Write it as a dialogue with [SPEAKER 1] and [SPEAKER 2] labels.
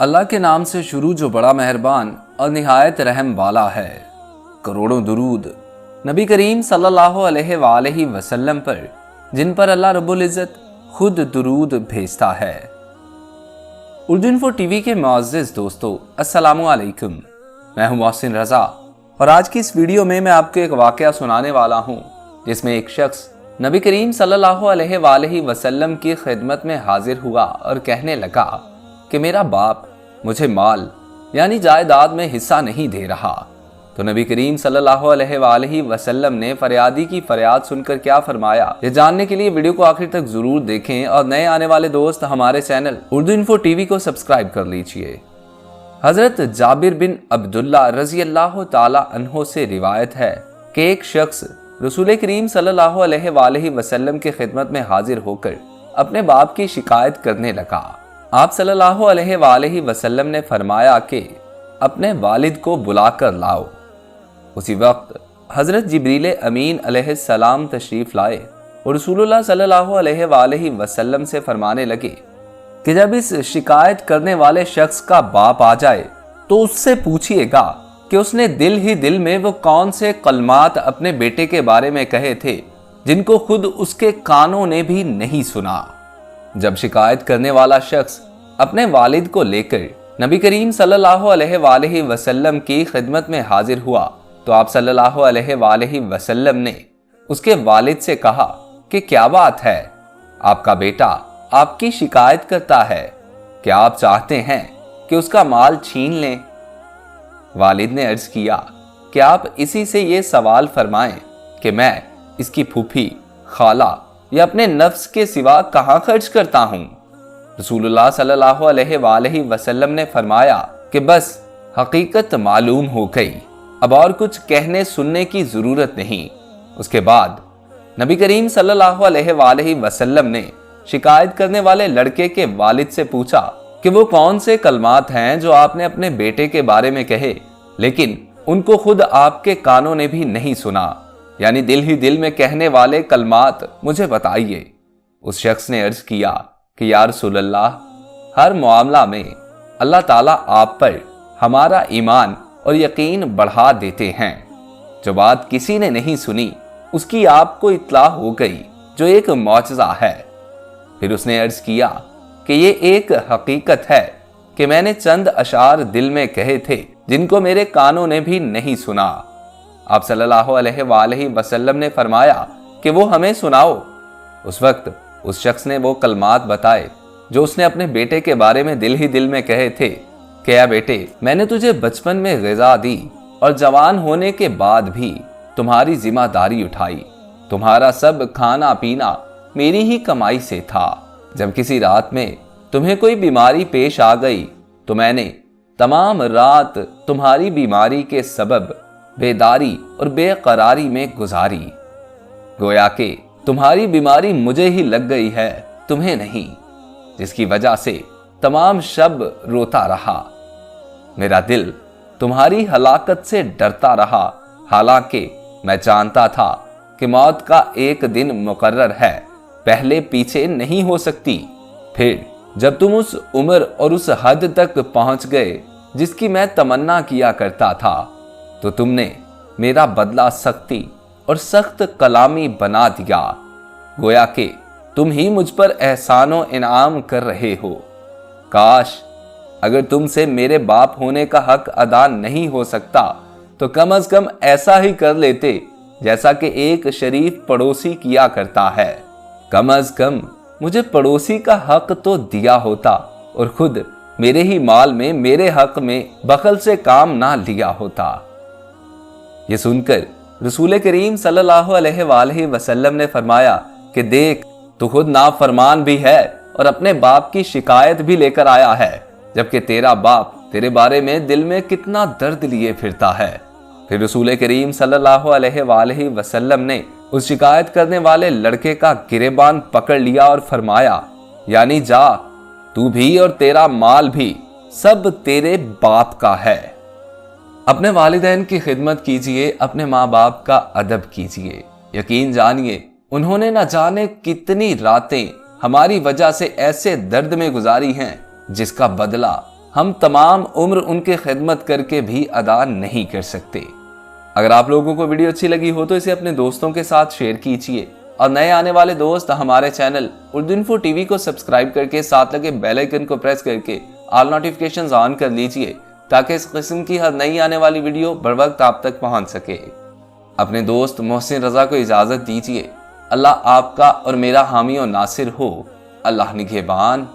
[SPEAKER 1] اللہ کے نام سے شروع جو بڑا مہربان اور نہایت رحم والا ہے۔ کروڑوں درود نبی کریم صلی اللہ علیہ وآلہ وسلم پر، جن پر اللہ رب العزت خود درود بھیجتا ہے۔ اردو انفو ٹی وی کے معزز دوستو، السلام علیکم۔ میں ہوں محسن رضا، اور آج کی اس ویڈیو میں آپ کو ایک واقعہ سنانے والا ہوں جس میں ایک شخص نبی کریم صلی اللہ علیہ وآلہ وسلم کی خدمت میں حاضر ہوا اور کہنے لگا کہ میرا باپ مجھے مال یعنی جائیداد میں حصہ نہیں دے رہا۔ تو نبی کریم صلی اللہ علیہ وآلہ وسلم نے فریادی کی فریاد سن کر کیا فرمایا، یہ جاننے کے لیے ویڈیو کو آخر تک ضرور دیکھیں، اور نئے آنے والے دوست ہمارے channel Urdu info T V کو سبسکرائب کر لیجئے۔ حضرت جابر بن عبداللہ رضی اللہ تعالی عنہ سے روایت ہے کہ ایک شخص رسول کریم صلی اللہ علیہ وآلہ وسلم کی خدمت میں حاضر ہو کر اپنے باپ کی شکایت کرنے لگا۔ آپ صلی اللہ علیہ وآلہ وسلم نے فرمایا کہ اپنے والد کو بلا کر لاؤ۔ اسی وقت حضرت جبریل امین علیہ السلام تشریف لائے اور رسول اللہ صلی اللہ علیہ وآلہ وسلم سے فرمانے لگے کہ جب اس شکایت کرنے والے شخص کا باپ آ جائے تو اس سے پوچھئے گا کہ اس نے دل ہی دل میں وہ کون سے کلمات اپنے بیٹے کے بارے میں کہے تھے جن کو خود اس کے کانوں نے بھی نہیں سنا۔ جب شکایت کرنے والا شخص اپنے والد کو لے کر نبی کریم صلی اللہ علیہ وآلہ وسلم کی خدمت میں حاضر ہوا تو آپ صلی اللہ علیہ وآلہ وسلم نے اس کے والد سے کہا کہ کیا بات ہے، آپ کا بیٹا آپ کی شکایت کرتا ہے، کیا آپ چاہتے ہیں کہ اس کا مال چھین لیں؟ والد نے عرض کیا کہ آپ اسی سے یہ سوال فرمائیں کہ میں اس کی پھوپھی، خالہ یا اپنے نفس کے سوا کہاں خرچ کرتا ہوں؟ رسول اللہ صلی اللہ علیہ وآلہ وسلم نے فرمایا کہ بس حقیقت معلوم ہو گئی، اب اور کچھ کہنے سننے کی ضرورت نہیں۔ اس کے بعد نبی کریم صلی اللہ علیہ وآلہ وسلم نے شکایت کرنے والے لڑکے کے والد سے پوچھا کہ وہ کون سے کلمات ہیں جو آپ نے اپنے بیٹے کے بارے میں کہے لیکن ان کو خود آپ کے کانوں نے بھی نہیں سنا، یعنی دل ہی دل میں کہنے والے کلمات مجھے بتائیے۔ اس شخص نے عرض کیا کہ یا رسول اللہ، ہر معاملہ میں اللہ تعالیٰ آپ پر ہمارا ایمان اور یقین بڑھا دیتے ہیں۔ جو بات کسی نے نہیں سنی اس کی آپ کو اطلاع ہو گئی، جو ایک معجزہ ہے۔ پھر اس نے عرض کیا کہ یہ ایک حقیقت ہے کہ میں نے چند اشعار دل میں کہے تھے جن کو میرے کانوں نے بھی نہیں سنا۔ آپ صلی اللہ علیہ وآلہ وسلم نے فرمایا کہ وہ ہمیں سناؤ۔ اس وقت اس شخص نے وہ کلمات بتائے جو اس نے اپنے بیٹے کے بارے میں دل ہی دل میں کہے تھے کہ اے بیٹے، میں نے تجھے بچپن میں غذا دی اور جوان ہونے کے بعد بھی تمہاری ذمہ داری اٹھائی، تمہارا سب کھانا پینا میری ہی کمائی سے تھا۔ جب کسی رات میں تمہیں کوئی بیماری پیش آ گئی تو میں نے تمام رات تمہاری بیماری کے سبب بیداری اور بے قراری میں گزاری، گویا کہ تمہاری بیماری مجھے ہی لگ گئی ہے، تمہیں نہیں، جس کی وجہ سے تمام شب روتا رہا۔ میرا دل تمہاری ہلاکت سے ڈرتا رہا، حالانکہ میں جانتا تھا کہ موت کا ایک دن مقرر ہے، پہلے پیچھے نہیں ہو سکتی۔ پھر جب تم اس عمر اور اس حد تک پہنچ گئے جس کی میں تمنا کیا کرتا تھا تو تم نے میرا بدلہ سختی اور سخت کلامی بنا دیا، گویا کہ تم ہی مجھ پر احسان و انعام کر رہے ہو۔ کاش اگر تم سے میرے باپ ہونے کا حق ادا نہیں ہو سکتا تو کم از کم ایسا ہی کر لیتے جیسا کہ ایک شریف پڑوسی کیا کرتا ہے، کم از کم مجھے پڑوسی کا حق تو دیا ہوتا اور خود میرے ہی مال میں میرے حق میں بخل سے کام نہ لیا ہوتا۔ یہ سن کر رسول کریم صلی اللہ علیہ وآلہ وسلم نے فرمایا کہ دیکھ، تو خود نافرمان بھی ہے اور اپنے باپ کی شکایت بھی لے کر آیا ہے، جبکہ تیرا باپ تیرے بارے میں دل میں کتنا درد لیے پھرتا ہے۔ پھر رسول کریم صلی اللہ علیہ وآلہ وسلم نے اس شکایت کرنے والے لڑکے کا گریبان پکڑ لیا اور فرمایا، یعنی جا، تو بھی اور تیرا مال بھی سب تیرے باپ کا ہے۔ اپنے والدین کی خدمت کیجئے، اپنے ماں باپ کا ادب کیجئے۔ یقین جانیے انہوں نے نہ جانے کتنی راتیں ہماری وجہ سے ایسے درد میں گزاری ہیں جس کا بدلہ ہم تمام عمر ان کی خدمت کر کے بھی ادا نہیں کر سکتے۔ اگر آپ لوگوں کو ویڈیو اچھی لگی ہو تو اسے اپنے دوستوں کے ساتھ شیئر کیجیے، اور نئے آنے والے دوست ہمارے channel Urdu info T V کو سبسکرائب کر کے ساتھ لگے بیل آئیکن کو پریس کر کے آل نوٹیفیکیشنز آن کر لیجیے، تاکہ اس قسم کی ہر نئی آنے والی ویڈیو بر وقت آپ تک پہنچ سکے۔ اپنے دوست محسن رضا کو اجازت دیجیے۔ اللہ آپ کا اور میرا حامی و ناصر ہو۔ اللہ نگہبان۔